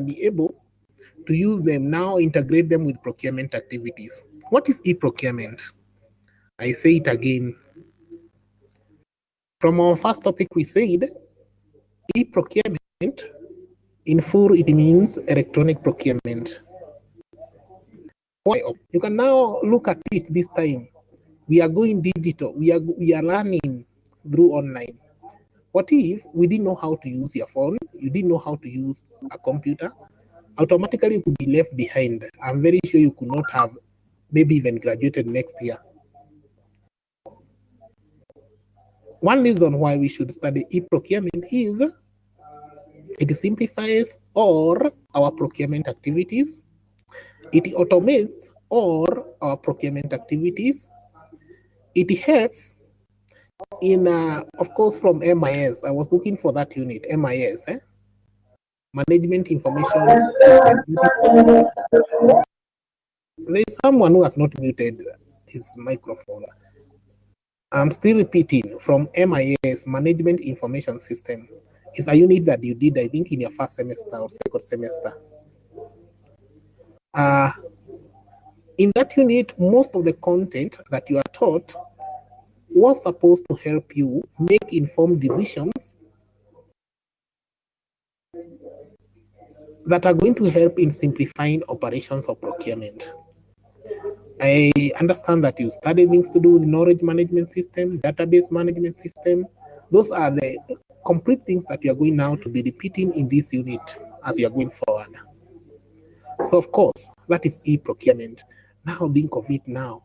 be able to use them now, integrate them with procurement activities. What is e-procurement? I say it again. From our first topic, we said e-procurement, in full, it means electronic procurement. You can now look at it this time. We are going digital. We are learning through online. What if we didn't know how to use your phone? You didn't know how to use a computer? Automatically, you could be left behind. I'm very sure you could not have maybe even graduated next year. One reason why we should study e-procurement is it simplifies all our procurement activities. It automates all our procurement activities. It helps in, of course, from MIS. I was looking for that unit, MIS, Management Information System. There is someone who has not muted his microphone. I'm still repeating, from MIS, Management Information System. It's a unit that you did, I think, in your first semester or second semester. In that unit, most of the content that you are taught was supposed to help you make informed decisions that are going to help in simplifying operations of procurement. I understand that you study things to do with knowledge management system, database management system. Those are the complete things that you are going now to be repeating in this unit as you are going forward. So of course, that is e-procurement. Now think of it now,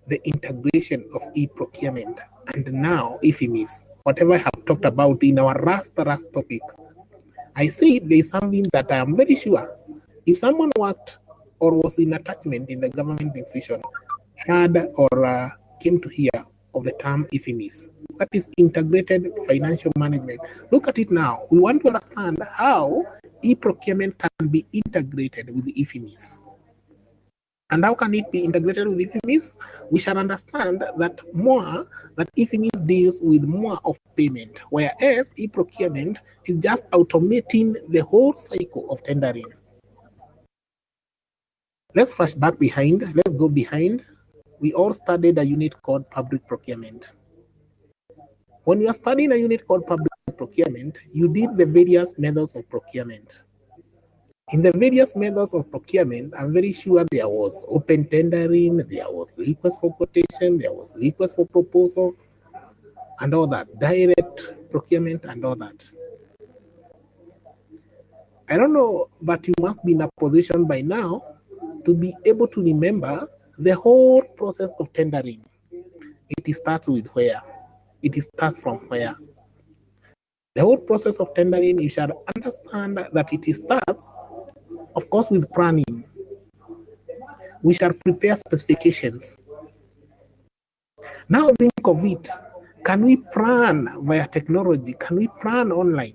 the integration of e-procurement and now FMEs, whatever I have talked about in our last topic. I say there is something that I am very sure, if someone worked or was in attachment in the government institution, had or came to hear of the term FMEs, that is integrated financial management. Look at it now. We want to understand how e-procurement can be integrated with FMEs. And how can it be integrated with FMEs? We shall understand that FMEs deals with more of payment, whereas e-procurement is just automating the whole cycle of tendering. Let's flash back behind. Let's go behind. We all studied a unit called public procurement. When you are studying a unit called public procurement, you did the various methods of procurement. In the various methods of procurement, I'm very sure there was open tendering, there was request for quotation, there was request for proposal, and all that, direct procurement and all that. I don't know, but you must be in a position by now to be able to remember the whole process of tendering. It starts with where? It starts from where? The whole process of tendering, you should understand that it starts, of course, with planning. We shall prepare specifications. Now think of it. Can we plan via technology? Can we plan online?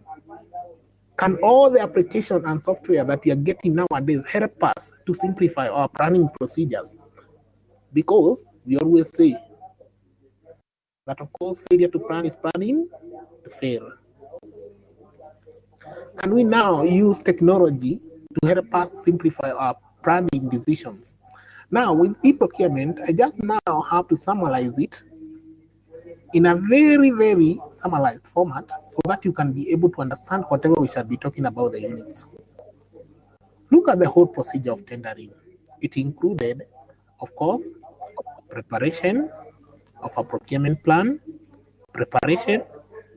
Can all the application and software that we are getting nowadays help us to simplify our planning procedures? Because we always say that, of course, failure to plan is planning to fail. Can we now use technology to help us simplify our planning decisions? Now, with e-procurement, I just now have to summarize it in a very, very summarized format so that you can be able to understand whatever we shall be talking about the units. Look at the whole procedure of tendering. It included, of course, preparation of a procurement plan, preparation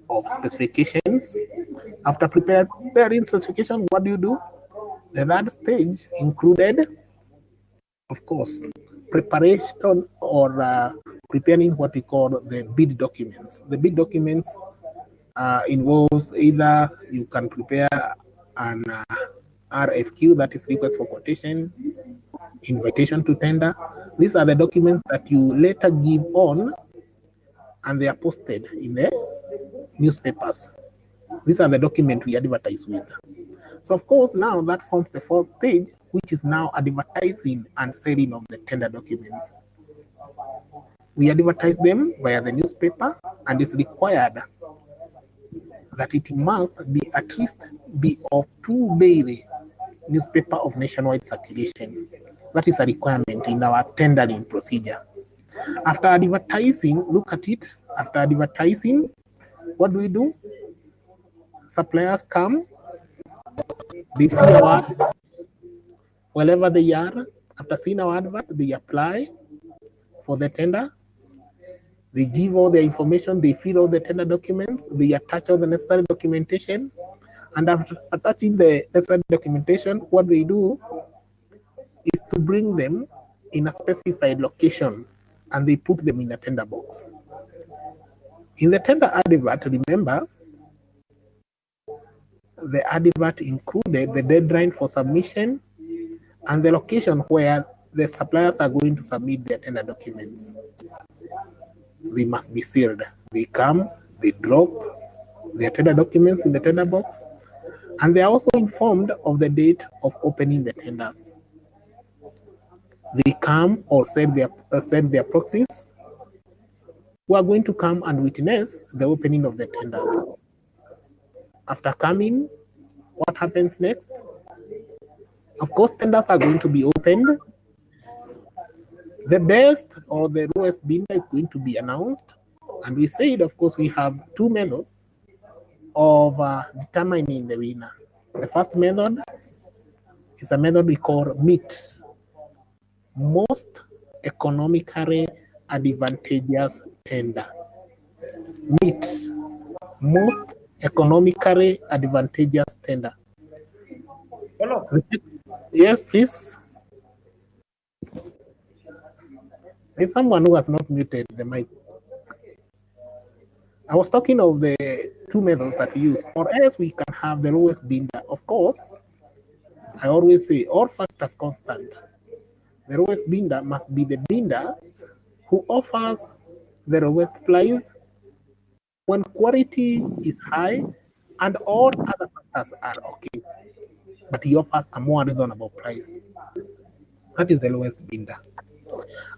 of specifications. After preparing specification, what do? The third stage included, of course, preparation or preparing what we call the bid documents. The bid documents involves either you can prepare an RFQ, that is request for quotation, invitation to tender. These are the documents that you later give on and they are posted in the newspapers. These are the documents we advertise with. So of course now that forms the fourth stage, which is now advertising and selling of the tender documents. We advertise them via the newspaper, and it's required that it must be at least be of 2 daily newspaper of nationwide circulation. That is a requirement in our tendering procedure. After advertising, look at it. After advertising, what do? Suppliers come, they see our advert wherever they are. After seeing our advert, they apply for the tender. They give all the information, they fill all the tender documents, they attach all the necessary documentation. And after attaching the necessary documentation, what they do is to bring them in a specified location and they put them in a tender box. In the tender advert, remember, the advert included the deadline for submission and the location where the suppliers are going to submit their tender documents. They must be sealed. They come, they drop their tender documents in the tender box, and they are also informed of the date of opening the tenders. They come or send their proxies who are going to come and witness the opening of the tenders. After coming, what happens next? Of course, tenders are going to be opened. The best or the lowest bidder is going to be announced. And we said, of course, we have two methods of determining the winner. The first method is a method we call MEET, most economically advantageous tender. MEET, most economically advantageous tender. Hello. Yes, please. There's someone who has not muted the mic. I was talking of the two methods that we use, or else we can have the lowest bidder. Of course, I always say all factors constant. The lowest bidder must be the bidder who offers the lowest price when quality is high and all other factors are okay, but he offers a more reasonable price. That is the lowest bidder.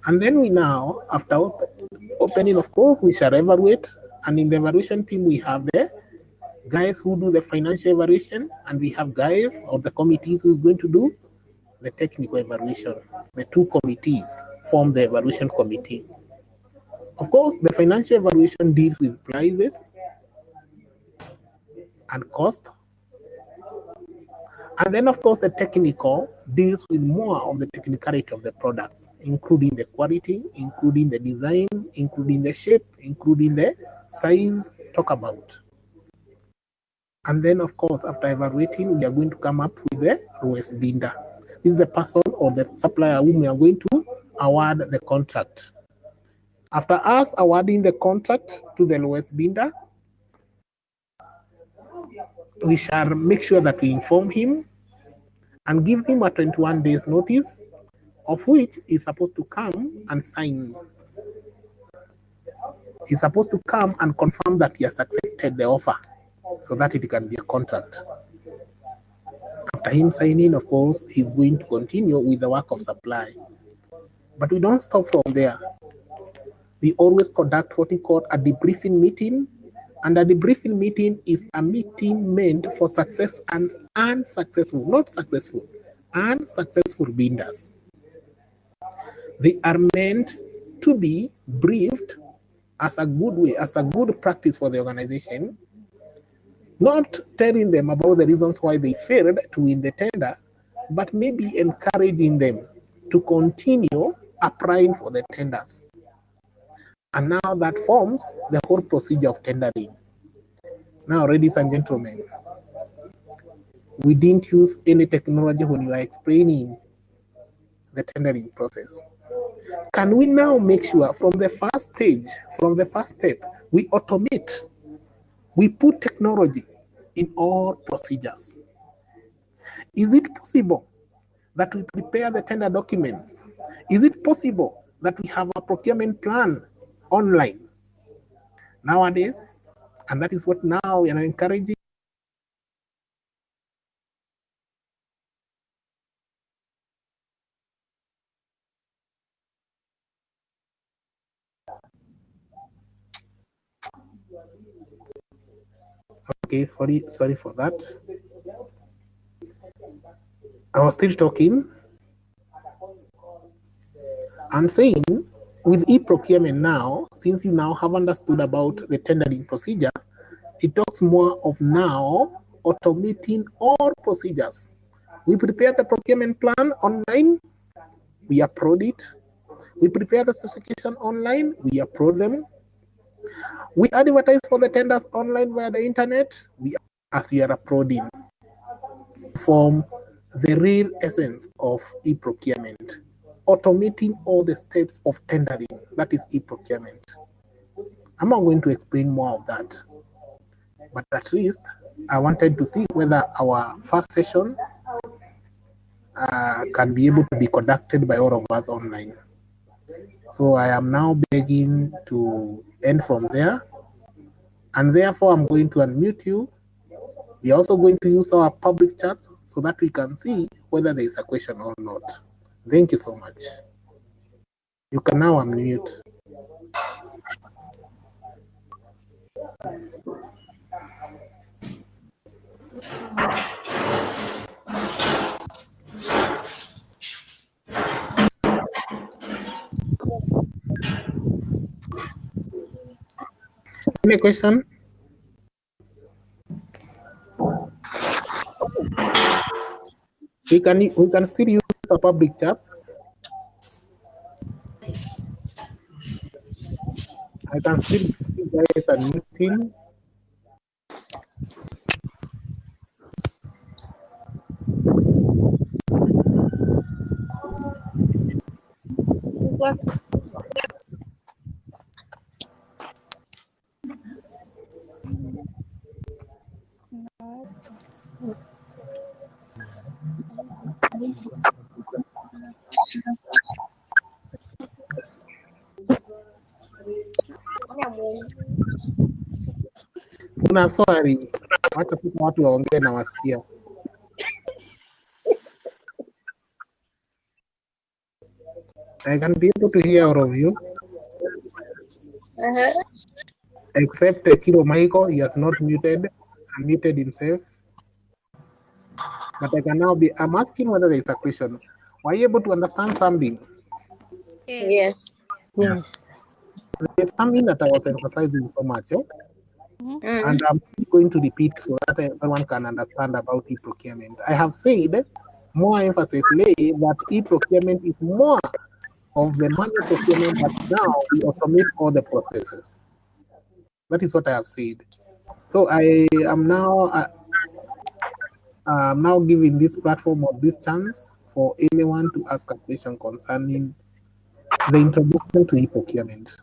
And then we now, after opening, of course, we shall evaluate. And in the evaluation team, we have the guys who do the financial evaluation, and we have guys or the committees who's going to do the technical evaluation. The two committees form the evaluation committee. Of course, the financial evaluation deals with prices and cost. And then, of course, the technical deals with more of the technicality of the products, including the quality, including the design, including the shape, including the size, talk about. And then, of course, after evaluating, we are going to come up with the lowest bidder. This is the person or the supplier whom we are going to award the contract. After us awarding the contract to the lowest bidder, we shall make sure that we inform him and give him a 21 days notice, of which he's supposed to come and sign. He's supposed to come and confirm that he has accepted the offer so that it can be a contract. After him signing, of course, he's going to continue with the work of supply. But we don't stop from there. We always conduct what we call a debriefing meeting. And a debriefing meeting is a meeting meant for success and unsuccessful, not successful, unsuccessful bidders. They are meant to be briefed as a good way, as a good practice for the organization, not telling them about the reasons why they failed to win the tender, but maybe encouraging them to continue applying for the tenders. And now that forms the whole procedure of tendering. Now, ladies and gentlemen, we didn't use any technology when we are explaining the tendering process. Can we now make sure from the first stage, from the first step, we automate, we put technology in all procedures? Is it possible that we prepare the tender documents? Is it possible that we have a procurement plan online nowadays? And that is what now we are encouraging. Okay, sorry for that. I was still talking. I'm saying with e-procurement now, since you now have understood about the tendering procedure, it talks more of now automating all procedures. We prepare the procurement plan online, we upload it. We prepare the specification online, we upload them. We advertise for the tenders online via the internet, as we are uploading, form the real essence of e-procurement. Automating all the steps of tendering, that is e-procurement. I'm not going to explain more of that, but at least I wanted to see whether our first session can be able to be conducted by all of us online. So I am now begging to end from there, and therefore I'm going to unmute you. We are also going to use our public chat so that we can see whether there is a question or not. Thank you so much. You can now unmute. Any question? We can still use our public chats. I can still see you guys unmuting. Kuna swali, wacha sasa watu waongee na wasikia. I can be able to hear all of you. Except Kiro Michael, he has not unmuted himself. But I can now I'm asking whether there is a question. Were you able to understand something? Yes. There's something that I was emphasizing so much, and I'm going to repeat so that everyone can understand about e-procurement. I have said more emphasis laid that e-procurement is more of the manual procurement, but now we automate all the processes. That is what I have said. So I am now giving this platform or this chance for anyone to ask a question concerning the introduction to e-procurement.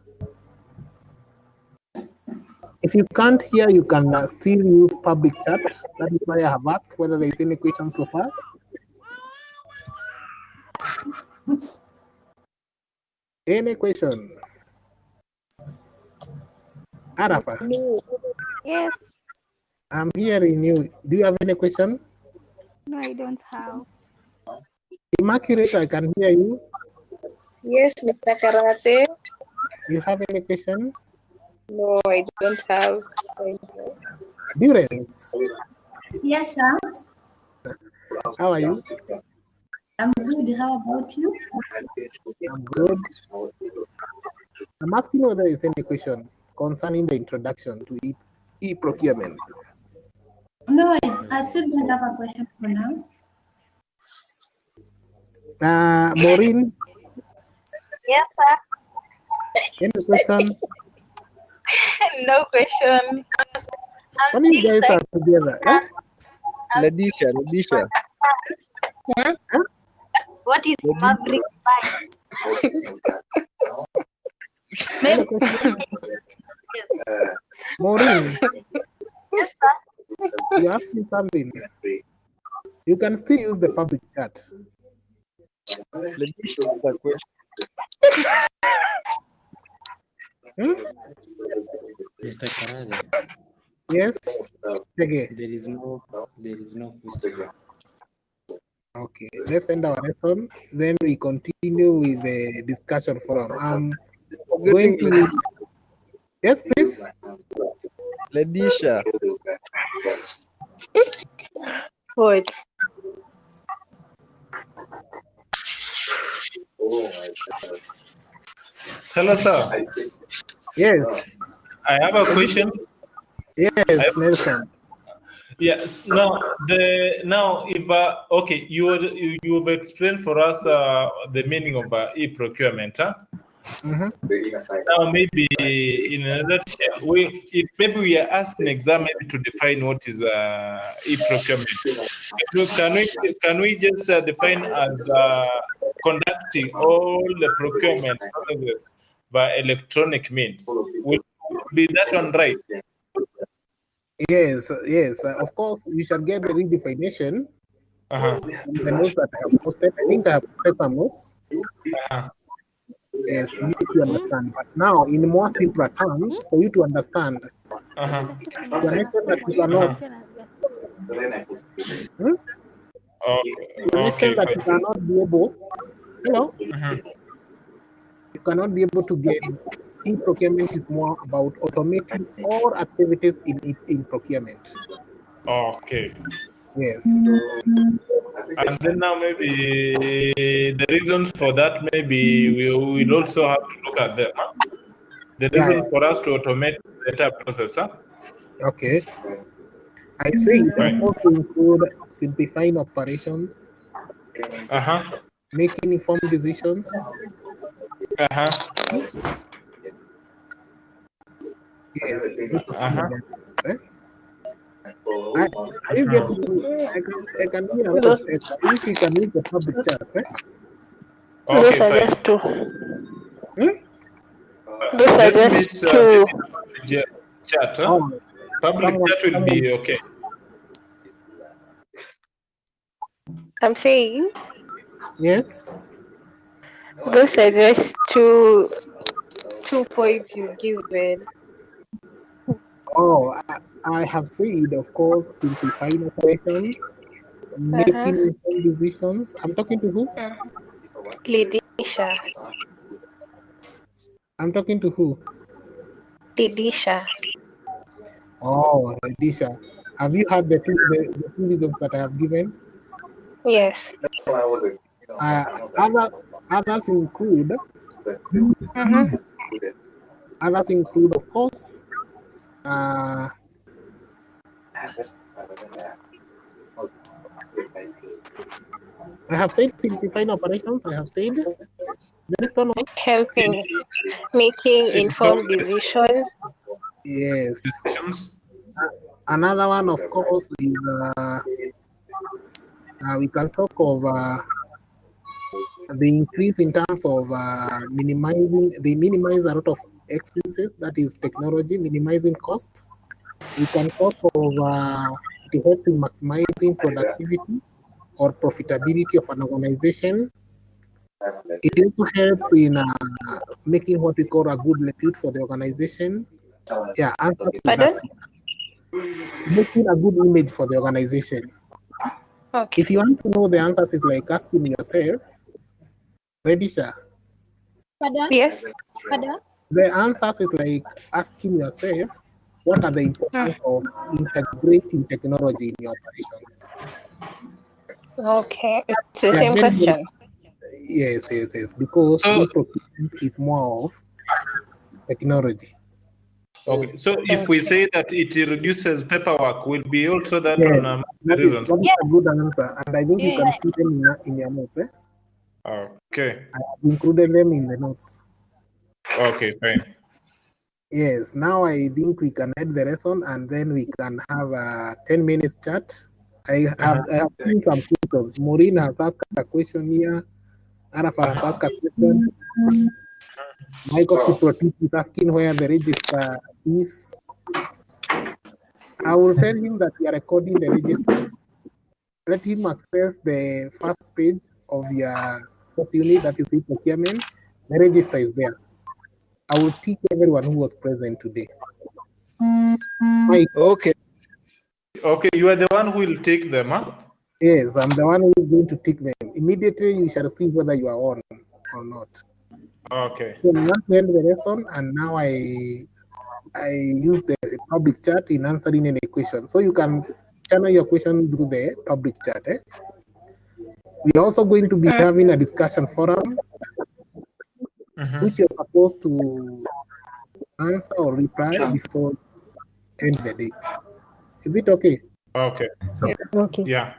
If you can't hear, you can still use public chat. That is why I have asked whether there is any question so far. Any question? Arafa? Yes. I'm hearing you. Do you have any question? No, I don't have. Immaculate, I can hear you. Yes, Mr. Karate. You have any question? No, I don't have. Duren, Yes, sir. how are you? I'm good. How about you? I'm good. I'm asking whether there is any question concerning the introduction to e-procurement. No, I still don't have a question for now. Maureen, Yes, sir. any question? No question. When you guys are together, Ladisha. Huh? Huh? What is Maverick Line? Any question? Maureen, Yes, sir. you asked me something. You can still use the public chat. Ladisha has a question. Mr. Karade, Yes? Okay. there is no question. Okay, let's end our lesson. Then we continue with the discussion forum. I'm going to. Yes, please. Ladisha. What? Hello, sir. Yes, I have a question. yes, Nelson. Yes. Now if okay, you have explained for us the meaning of e-procurement. Huh? Mm-hmm. Now maybe in another maybe we are asking exam maybe to define what is e-procurement. Can we just define as conducting all the procurement processes by electronic means? Will be that one right? Yes, yes. Of course, you shall get the redefinition from the notes that I have posted. I think I have posted some notes. Yes, to make you understand. But now, in more simpler terms, for you to understand, to an extent that you cannot, to an extent that you cannot be able, hello, you cannot be able to get. E-procurement is more about automating all activities in procurement. Okay. Yes. And then now maybe the reasons for that, maybe we will also have to look at them. Huh? The reasons for us to automate the entire process. Huh? Okay. I say it can also include simplifying operations, making informed decisions. Yes. Are you getting me? I can hear a lot of echo. If you can use the public chat, Those are just two. Those are just two. Chat, huh? Public chat will be okay. I'm saying. Yes. Those are just two points you've given. Oh, I have said, of course, simplifying operations, making informed decisions. I'm talking to who? Lidisha. I'm talking to who? Lidisha. Oh, Lidisha. Have you heard the two reasons that I have given? Yes. Others include, of course, I have said simplifying operations. I have said the next one was helping, making informed decisions. Yes. Another one, of course, is we can talk of the increase in terms of minimizing. They minimize a lot of expenses. That is technology minimizing cost. We can talk of it helps in maximizing productivity or profitability of an organization. It also helps in making what we call a good repute for the organization. Yeah, Pardon? Making a good image for the organization. Okay. If you want to know the answers, it's like asking yourself, Redisha. Pardon? Yes. Pardon? The answers is like asking yourself, what are the importance of integrating technology in your operations? Okay, it's the same question. Yes, because e-procurement is more of technology. Okay, so if we say that it reduces paperwork, will be also that on that reasons. That is a good answer, and I think you can see them in your notes. Okay. I have included them in the notes. Okay, fine. Yes, now I think we can end the lesson and then we can have a 10 minutes chat. I have seen some questions. Maureen has asked a question here. Arafa has asked a question. Michael Kiprotich is asking where the register is. I will tell him that we are recording the register. Let him access the first page of your first unit, that is e-procurement. The register is there. I will teach everyone who was present today. Okay. Okay, you are the one who will take them, huh? Yes, I'm the one who is going to take them. Immediately, you shall see whether you are on or not. Okay. So we want to end the lesson, and now I use the public chat in answering any question. So you can channel your question through the public chat. We're also going to be having a discussion forum which you're supposed to answer or reply before end the day. Is it okay? Okay. Okay. Yeah.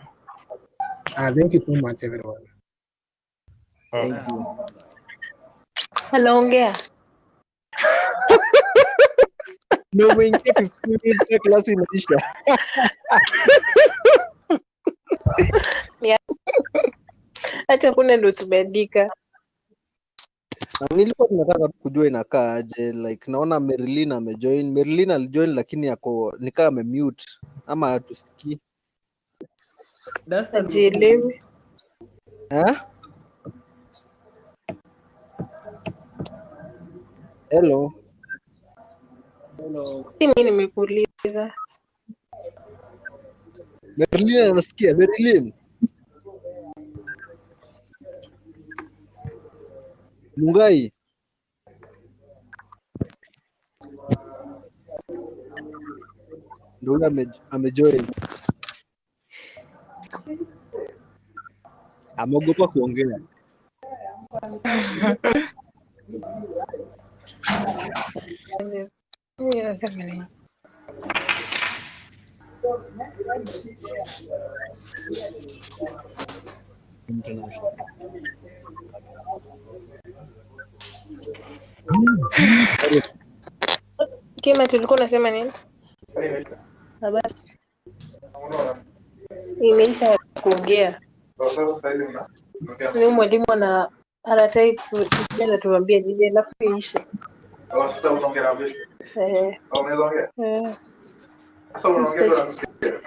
Thank you so much, everyone. Okay. Thank you. Hello, ongea. No, umeingia 15 minutes class inaisha. Yeah. Hata kuna ndo tumeandika. Na nilikuwa tunataka kujua inakaa aje, like naona Marilyn amejoin. Marilyn alijoin lakini yako nikaa amemute ama hatusikii. Ajielewi. Hello. Si mimi nimekuuliza. Marilyn anasikia? Marilyn. Mungai. Ndio amejoin. Ameogopa kuongea. Kima, tulikuwa unasema nini? Habari. Imeisha kuongea. Ni mwalimu ana type tusiende tuambie nini alafu iishe. Sasa unaongea vipi? Unaweza ongea? Sasa unaongea tu nakusikia.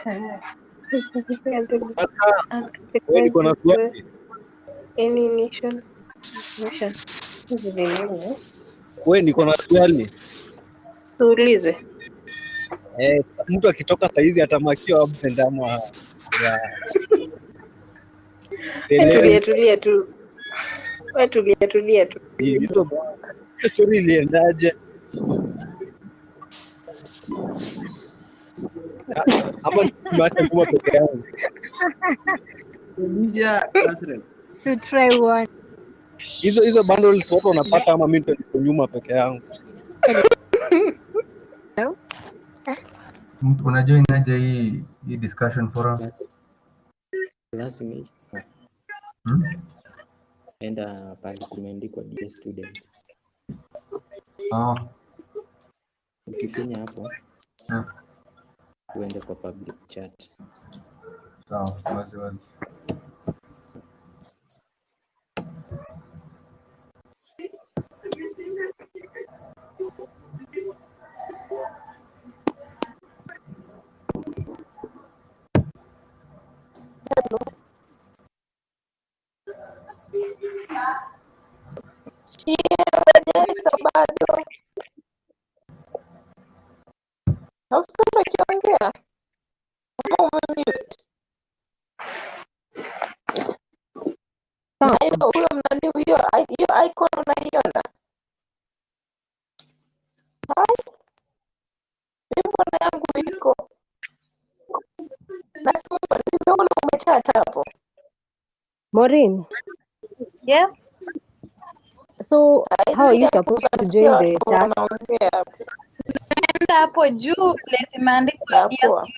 Wewe niko na swali. Any nation. Hizi ni nini? Wewe niko na swali. Tuulize. Mtu akitoka saizi atamakiwa absent ama Tulia tu. Wewe tulia tu. Hizo story iliendaje? Ama tumeacha kuma peke yangu. So try one. Hizo bundles watu wanapata ama mimi ndio nyuma peke yangu. No? Unajua inaje hii discussion forum? Class image. Enda pale kumeandikwa dear students. Ukifinya hapo. Uende kwa public chat. Sawa, wazi. Bado hausikii akiongea huyo mnani hiyo icon unaiona? Mbona yangu iko na nimeona umechat hapo. Maureen. Yes. So how are you supposed to join the chat? Nenda hapo juu place imeandikwa dear student.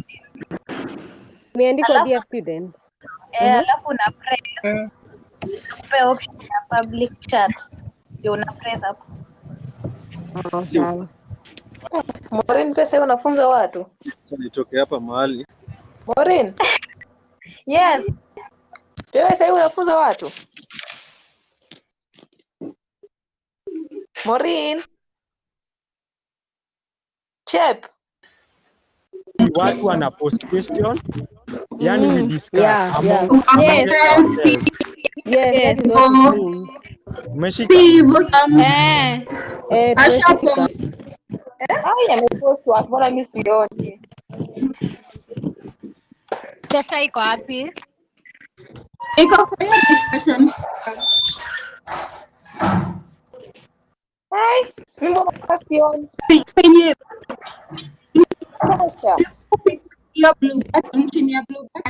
Imeandikwa dear student. Alafu una press. Upe option ya public chat. Ndio una press hapo. Sawa. Maureen, pesa unafunza watu? Nitoke hapa mahali. Maureen. Yes. Wewe sasa unafunza watu? Maureen. Chep. Watu wana post question. Yani we discuss. Yeah. Yes. Yes, that's what it means. Umeshika? Tumeshika. Haya amepost watu bora mimi sioni. Stefa iko wapi? Iko kwenye discussion. Hai, mimi mbona sioni? Kwenye Sasa hiyo blue button, chini ya blue button